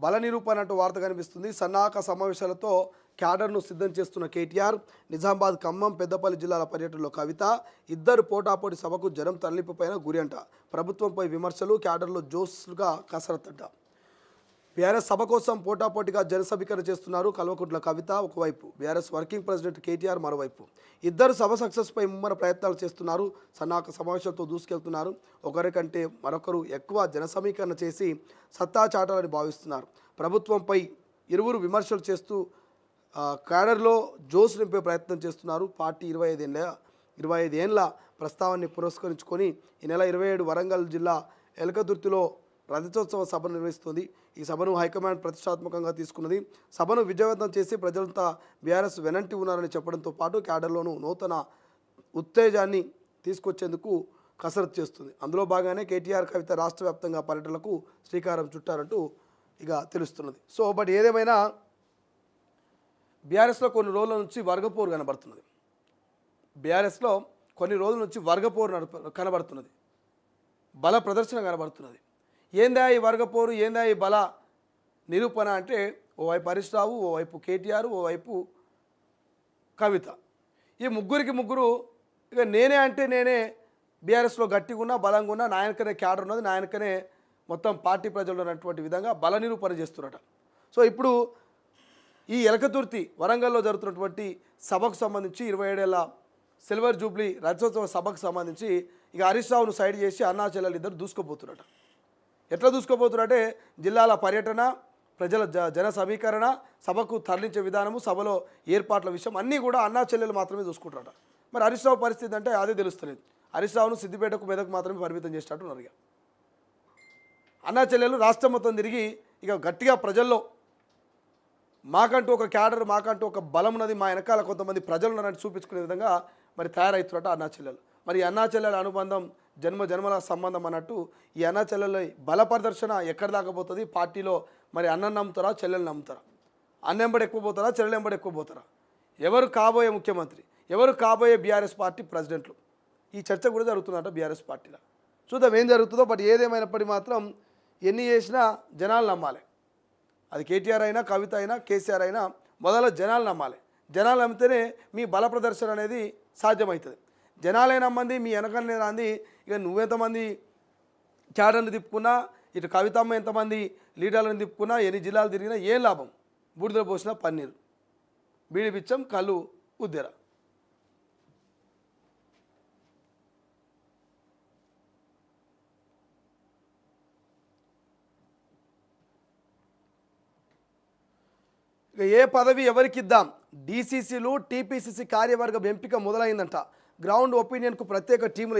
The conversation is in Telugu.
బల నిరూపణ అంటూ వార్త కనిపిస్తుంది. సన్నాహక సమావేశాలతో క్యాడర్ను సిద్ధం చేస్తున్న కేటీఆర్, నిజామాబాద్, ఖమ్మం, పెద్దపల్లి జిల్లాల పర్యటనలో కవిత, ఇద్దరు పోటాపోటీ సభకు జనం తరలింపుపైన గురి అంట. ప్రభుత్వంపై విమర్శలు, క్యాడర్లో జోస్గా కసరత్తంట. బీఆర్ఎస్ సభ కోసం పోటాపోటీగా జన సమీకరణ చేస్తున్నారు కల్వకుంట్ల కవిత ఒకవైపు, బీఆర్ఎస్ వర్కింగ్ ప్రెసిడెంట్ కేటీఆర్ మరోవైపు. ఇద్దరు సభ సక్సెస్పై ముమ్మర ప్రయత్నాలు చేస్తున్నారు. సన్నాహక సమావేశాలతో దూసుకెళ్తున్నారు. ఒకరికంటే మరొకరు ఎక్కువ జన సమీకరణ చేసి సత్తా చాటాలని భావిస్తున్నారు. ప్రభుత్వంపై ఇరువురు విమర్శలు చేస్తూ క్యాడర్లో జోస్ నింపే ప్రయత్నం చేస్తున్నారు. పార్టీ 25 ఏళ్ల ప్రస్తావాన్ని పురస్కరించుకొని ఈ నెల 27 వరంగల్ జిల్లా ఎలకదుర్తిలో రజతోత్సవ సభను నిర్వహిస్తుంది. ఈ సభను హైకమాండ్ ప్రతిష్టాత్మకంగా తీసుకున్నది. సభను విజయవంతం చేసి ప్రజలంతా బీఆర్ఎస్ వెనంటి ఉన్నారని చెప్పడంతో పాటు క్యాడర్లోనూ నూతన ఉత్తేజాన్ని తీసుకొచ్చేందుకు కసరత్తు చేస్తుంది. అందులో భాగంగానే కేటీఆర్, కవిత రాష్ట్ర వ్యాప్తంగా పర్యటనలకు శ్రీకారం చుట్టారంటూ ఇక తెలుస్తున్నది. సో బట్ ఏదేమైనా బీఆర్ఎస్లో కొన్ని రోజుల నుంచి వర్గపోరు కనబడుతున్నది. బీఆర్ఎస్లో కొన్ని రోజుల నుంచి వర్గపోరు కనబడుతున్నది. బల ప్రదర్శన కనబడుతున్నది. ఏందా ఈ వర్గపోరు, ఏందా ఈ బల నిరూపణ అంటే ఓవైపు హరీష్ రావు, ఓవైపు కేటీఆర్, ఓవైపు కవిత. ఈ ముగ్గురు ఇక నేనే అంటే నేనే బీఆర్ఎస్లో గట్టిగా ఉన్నా, బలంగా ఉన్నా, నాయనకనే క్యాడర్ ఉన్నది, నాయనకనే మొత్తం పార్టీ ప్రజలు ఉన్నటువంటి విధంగా బల నిరూపణ చేస్తున్నట. సో ఇప్పుడు ఈ ఎలకతుర్తి వరంగల్లో జరుగుతున్నటువంటి సభకు సంబంధించి 27 ఏళ్ల సిల్వర్ జూబ్లీ రజతోత్సవ సభకు సంబంధించి ఇక హరీష్ రావును సైడ్ చేసి అన్నా చెల్లెలు ఇద్దరు దూసుకోబోతున్నట. ఎట్లా దూసుకోబోతున్నారంటే జిల్లాల పర్యటన, ప్రజల జన సమీకరణ, సభకు తరలించే విధానము, సభలో ఏర్పాట్ల విషయం అన్నీ కూడా అన్నా చెల్లెలు మాత్రమే చూసుకుంటారట. మరి హరీష్ రావు పరిస్థితి అంటే అదే తెలుస్తలేదు. హరీష్ రావును సిద్దిపేటకు, మెదకు మాత్రమే పరిమితం చేసినట్టు ఉన్నారు. ఇక అన్నా చెల్లెలు రాష్ట్రం మొత్తం తిరిగి ఇక గట్టిగా ప్రజల్లో మాకంటూ ఒక క్యాడర్, మాకంటూ ఒక బలం ఉన్నది, మా వెనకాల కొంతమంది ప్రజలు ఉన్నారని చూపించుకునే విధంగా మరి తయారవుతున్నట్టు అన్నా చెల్లెలు. మరి అన్నా చెల్లెల అనుబంధం జన్మల సంబంధం అన్నట్టు ఈ అన్నా చెల్లెల బల ప్రదర్శన ఎక్కడ దాకపోతుంది? పార్టీలో మరి అన్నం నమ్ముతారా, చెల్లెలు నమ్ముతారా? అన్నెంబడి ఎక్కువ పోతారా, చెల్లెలు ఎంబడి ఎక్కువ పోతారా? ఎవరు కాబోయే ముఖ్యమంత్రి, ఎవరు కాబోయే బీఆర్ఎస్ పార్టీ ప్రెసిడెంట్లు? ఈ చర్చ కూడా జరుగుతుందట బీఆర్ఎస్ పార్టీలో. చూద్దాం ఏం జరుగుతుందో. బట్ ఏదేమైనప్పటికీ మాత్రం ఎన్ని చేసినా జనాలు నమ్మాలి. అది కేటీఆర్ అయినా, కవిత అయినా, కేసీఆర్ అయినా మొదల జనాలు నమ్మాలి. జనాలు నమ్మితేనే మీ బల ప్రదర్శన అనేది సాధ్యమవుతుంది. జనాలే నమ్మంది, మీ వెనకనే రాంది. ఇక నువ్వెంతమంది క్యాడర్ని తిప్పుకున్నా, ఇటు కవితమ్మ ఎంతమంది లీడర్లను తిప్పుకున్నా, ఎన్ని జిల్లాలు తిరిగినా ఏం లాభం? బూడిదలో పోసిన పన్నీరు, బీడి బిచ్చం, కళ్ళు ఉద్దెర. ఇక ఏ పదవి ఎవరికిద్దాం? డీసీసీలు, టీపీసీసీ కార్యవర్గం ఎంపిక మొదలైందంట. గ్రౌండ్ ఒపీనియన్కు ప్రత్యేక టీములు